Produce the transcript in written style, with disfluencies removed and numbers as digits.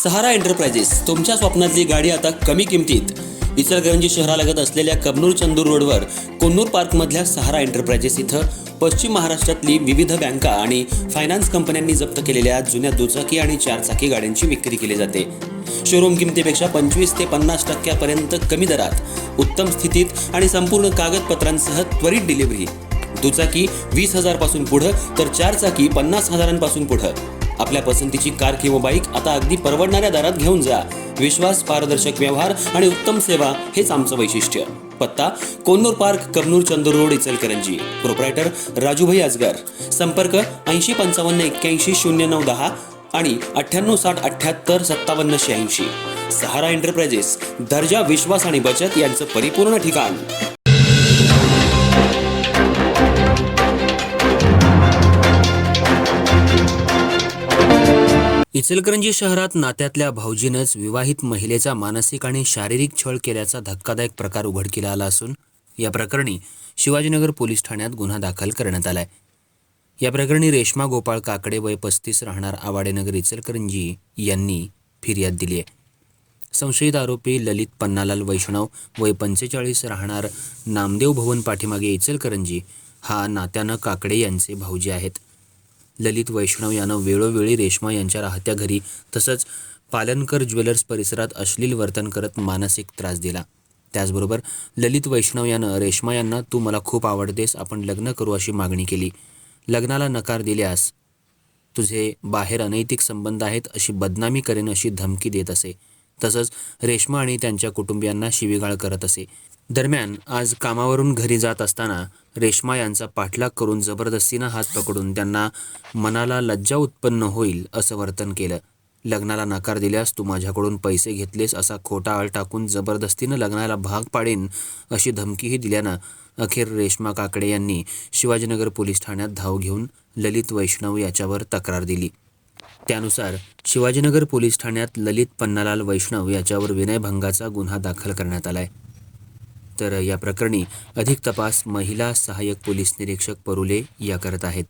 सहारा enterprises तुमच्या स्वप्नातली गाडी आता कमी किमतीत. इचलकरंजी शहरालगत असलेल्या कबनूर चंदूर रोडवर कोन्नूर पार्कमधल्या सहारा एंटरप्राइजेस इथं पश्चिम महाराष्ट्रातली विविध बँका आणि फायनान्स कंपन्यांनी जप्त केलेल्या जुन्या दुचाकी आणि चारचाकी गाड्यांची विक्री केली जाते. शोरूम किमतीपेक्षा 25 ते 50% कमी दरात, उत्तम स्थितीत आणि संपूर्ण कागदपत्रांसह त्वरित डिलिव्हरी. दुचाकी 20,000 पासून पुढे तर चारचाकी 50,000 पासून पुढे. आपल्या पसंतीची कार किंवा बाईक आता अगदी परवडणाऱ्या दरात घेऊन जा. विश्वास, पारदर्शक व्यवहार आणि उत्तम सेवा हेच आमचं वैशिष्ट्य. पत्ता Konnur park, Kabnur Chandur road, Ichalkaranji. Proprietor Rajubhai Ajgar. संपर्क 8055810910 आणि 9860785786. सहारा एंटरप्राइजेस, दर्जा, विश्वास आणि बचत यांचं परिपूर्ण ठिकाण. इचलकरंजी शहरात नात्यातल्या भाऊजीनंच विवाहित महिलेचा मानसिक आणि शारीरिक छळ केल्याचा धक्कादायक प्रकार उघडकीला आला असून या प्रकरणी शिवाजीनगर पोलीस ठाण्यात गुन्हा दाखल करण्यात आलाय. या प्रकरणी रेश्मा गोपाळ काकडे वय 35 राहणार आवाडेनगर इचलकरंजी यांनी फिर्याद दिली आहे. संशयित आरोपी ललित पन्नालाल वैष्णव वय 45 राहणार नामदेव भवन पाठीमागे इचलकरंजी हा नात्यानं काकडे यांचे भाऊजी आहेत. ललित वैष्णव यानं वेळोवेळी रेश्मा यांच्या राहत्या घरी तसंच पालनकर ज्वेलर्स परिसरात अश्लील वर्तन करत मानसिक त्रास दिला. त्याचबरोबर ललित वैष्णव यानं रेश्मा यांना तू मला खूप आवडतेस, आपण लग्न करू अशी मागणी केली. लग्नाला नकार दिल्यास तुझे बाहेर अनैतिक संबंध आहेत अशी बदनामी करेन अशी धमकी देत असे. तसंच रेश्मा आणि त्यांच्या कुटुंबियांना शिवीगाळ करत असे. दरम्यान आज कामावरून घरी जात असताना रेश्मा यांचा पाठलाग करून जबरदस्तीनं हात पकडून त्यांना मनाला लज्जा उत्पन्न होईल असं वर्तन केलं. लग्नाला नकार दिल्यास तू माझ्याकडून पैसे घेतलेस असा खोटा आळ टाकून जबरदस्तीनं लग्नाला भाग पाडेन अशी धमकीही दिल्यानं अखेर रेश्मा काकडे यांनी शिवाजीनगर पोलीस ठाण्यात धाव घेऊन ललित वैष्णव याच्यावर तक्रार दिली. त्यानुसार शिवाजीनगर पोलीस ठाण्यात ललित पन्नालाल वैष्णव याच्यावर विनयभंगाचा गुन्हा दाखल करण्यात आलाय. तर या प्रकरणी अधिक तपास महिला सहाय्यक पोलीस निरीक्षक परुले या करत आहेत.